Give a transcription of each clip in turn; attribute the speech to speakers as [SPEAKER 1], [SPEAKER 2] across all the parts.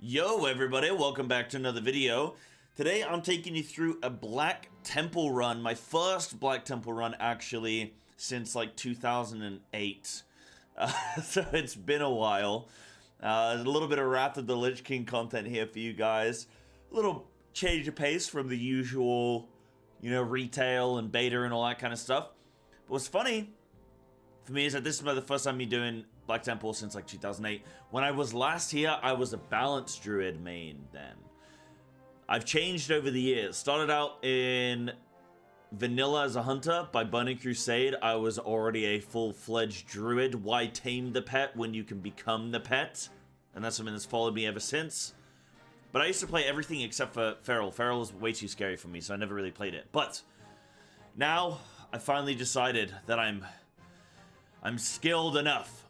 [SPEAKER 1] Yo everybody, welcome back to another video. Today I'm taking you through a Black Temple run, my first Black Temple run actually since like 2008. So it's been a while. A little bit of Wrath of the Lich King content here for you guys. A little change of pace from the usual, retail and beta and all that kind of stuff. But what's funny for me is that this is the first time me doing Black Temple since like 2008. When I was last here, I was a balanced druid main then. I've changed over the years. Started out in vanilla as a hunter. By Burning Crusade, I was already a full-fledged druid. Why tame the pet when you can become the pet? And that's something that's followed me ever since. But I used to play everything except for Feral. Feral was way too scary for me, so I never really played it. But now I finally decided that I'm skilled enough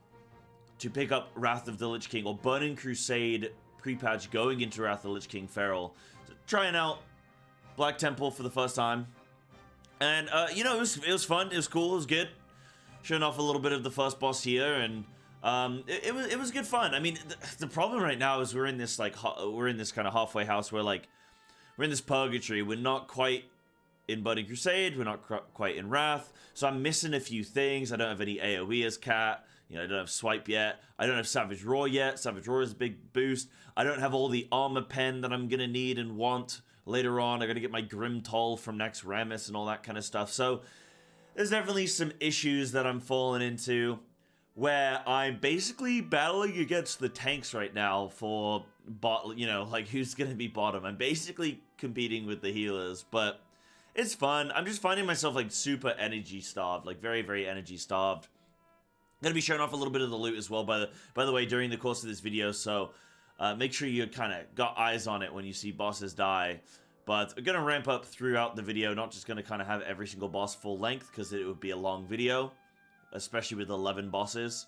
[SPEAKER 1] to pick up Wrath of the Lich King, or Burning Crusade pre-patch going into Wrath of the Lich King Feral. So trying out Black Temple for the first time. And, it was fun, it was cool, it was good. Showing off a little bit of the first boss here, and it was good fun. I mean, the problem right now is we're in this kind of halfway house where, like, we're in this purgatory. We're not quite in Burning Crusade, we're not quite in Wrath, so I'm missing a few things. I don't have any AoE as Cat. I don't have Swipe yet. I don't have Savage Roar yet. Savage Roar is a big boost. I don't have all the armor pen that I'm going to need and want later on. I got to get my Grim Toll from next Ramus and all that kind of stuff. So there's definitely some issues that I'm falling into where I'm basically battling against the tanks right now for bot, like who's going to be bottom. I'm basically competing with the healers, but it's fun. I'm just finding myself like super energy starved, like very, very energy starved. Gonna be showing off a little bit of the loot as well, by the way, during the course of this video, so make sure you kind of got eyes on it when you see bosses die. But I'm gonna ramp up throughout the video, not just gonna kind of have every single boss full length, because it would be a long video, especially with 11 bosses.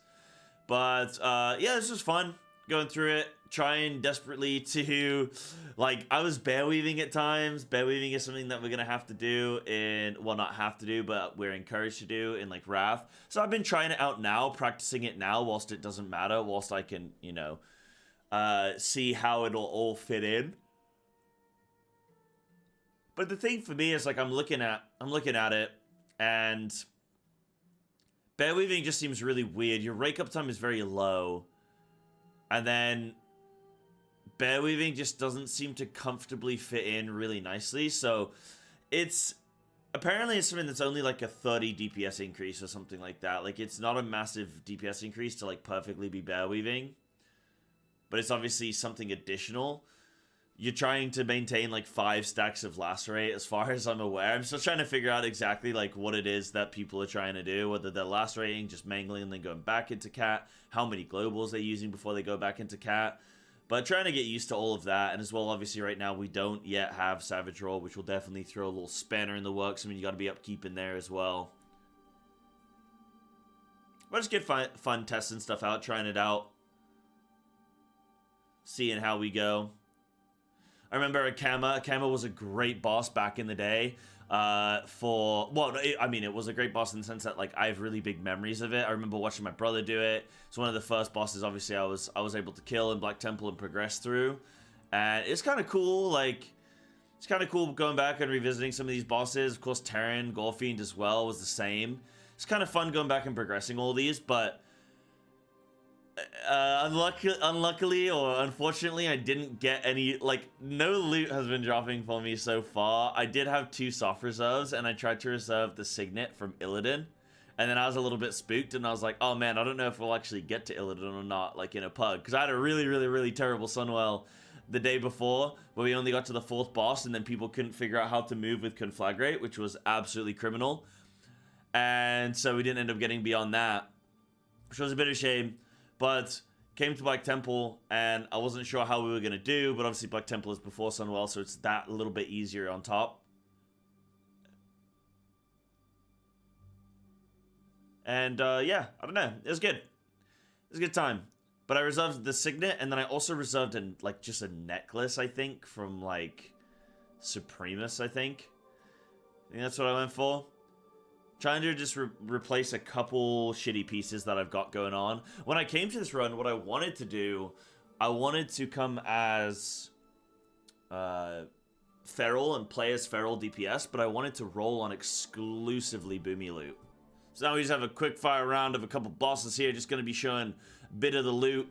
[SPEAKER 1] But yeah, this was fun, going through it, trying desperately to, like, I was bear weaving at times. Bear weaving is something that we're gonna have to do in, well, not have to do, but we're encouraged to do in, like, Wrath. So I've been trying it out now, practicing it now, whilst it doesn't matter, whilst I can, see how it'll all fit in. But the thing for me is, like, I'm looking at it, and bear weaving just seems really weird. Your rake up time is very low, and then bear weaving just doesn't seem to comfortably fit in really nicely. So apparently it's something that's only like a 30 DPS increase or something like that. Like, it's not a massive DPS increase to like perfectly be bear weaving, but it's obviously something additional. You're trying to maintain like 5 stacks of lacerate, as far as I'm aware. I'm still trying to figure out exactly like what it is that people are trying to do, whether they're lacerating, just mangling and then going back into Cat, how many globals they're using before they go back into Cat. But trying to get used to all of that, and as well, obviously, right now, we don't yet have Savage Roar, which will definitely throw a little spanner in the works. I mean, you got to be upkeeping there as well. But it's good fun testing stuff out, trying it out, seeing how we go. I remember Akama was a great boss back in the day. It was a great boss in the sense that, like, I have really big memories of it. I remember watching my brother do it. It's one of the first bosses, obviously, I was able to kill in Black Temple and progress through. And it's kind of cool, like, it's kind of cool going back and revisiting some of these bosses. Of course, Terran, Gorefiend as well was the same. It's kind of fun going back and progressing all these, but unluckily or unfortunately, I didn't get any, like, no loot has been dropping for me so far. I did have 2 soft reserves, and I tried to reserve the Signet from Illidan, and then I was a little bit spooked, and I was like, oh man, I don't know if we'll actually get to Illidan or not, like, in a pug, because I had a really, really, really terrible Sunwell the day before, where we only got to the 4th boss, and then people couldn't figure out how to move with Conflagrate, which was absolutely criminal, and so we didn't end up getting beyond that, which was a bit of a shame. But came to Black Temple, and I wasn't sure how we were going to do, but obviously Black Temple is before Sunwell, so it's that little bit easier on top. And, yeah, I don't know. It was good. It was a good time. But I reserved the Signet, and then I also reserved, just a necklace, I think, from, like, Supremus, I think. I think that's what I went for. Trying to just replace a couple shitty pieces that I've got going on. When I came to this run, what I wanted to do I wanted to come as Feral and play as Feral DPS, but I wanted to roll on exclusively Boomy loot. So now we just have a quick fire round of a couple bosses here, just going to be showing a bit of the loot.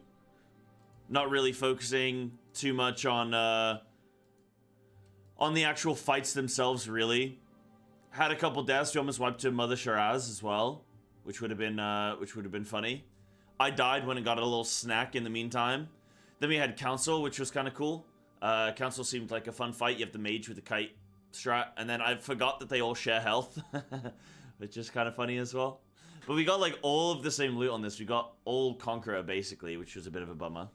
[SPEAKER 1] Not really focusing too much on the actual fights themselves, really. Had a couple deaths. We almost wiped to Mother Shiraz as well, which would have been funny. I died when it got a little snack in the meantime. Then we had Council, which was kind of cool. Council seemed like a fun fight. You have the mage with the kite strat, and then I forgot that they all share health, which is kind of funny as well. But we got like all of the same loot on this. We got all Conqueror basically, which was a bit of a bummer.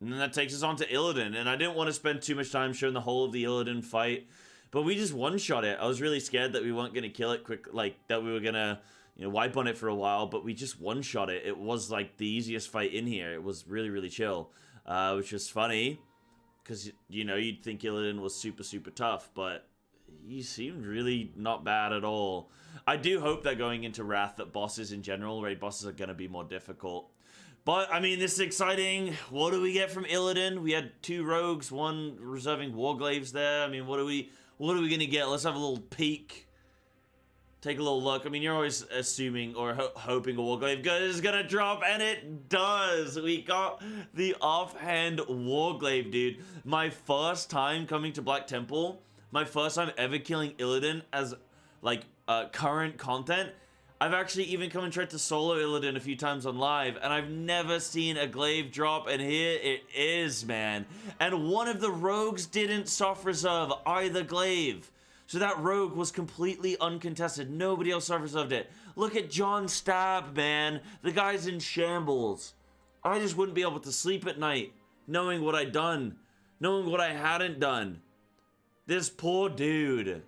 [SPEAKER 1] And then that takes us on to Illidan, and I didn't want to spend too much time showing the whole of the Illidan fight, but we just one-shot it. I was really scared that we weren't going to kill it quick, like, that we were going to, you know, wipe on it for a while, but we just one-shot it. It was, like, the easiest fight in here. It was really, really chill, which was funny, because, you know, you'd think Illidan was super, super tough, but he seemed really not bad at all. I do hope that going into Wrath that bosses in general, raid bosses, are going to be more difficult. But, I mean, this is exciting. What do we get from Illidan? We had 2 rogues, 1 reserving Warglaives there. I mean, what are we going to get? Let's have a little peek. Take a little look. I mean, you're always assuming or hoping a Warglaive is going to drop, and it does. We got the offhand Warglaive, dude. My first time coming to Black Temple, my first time ever killing Illidan as, like, current content. I've actually even come and tried to solo Illidan a few times on live, and I've never seen a glaive drop, and here it is, man. And one of the rogues didn't soft reserve either glaive. So that rogue was completely uncontested. Nobody else soft reserved it. Look at John Stab, man. The guy's in shambles. I just wouldn't be able to sleep at night knowing what I'd done, knowing what I hadn't done. This poor dude.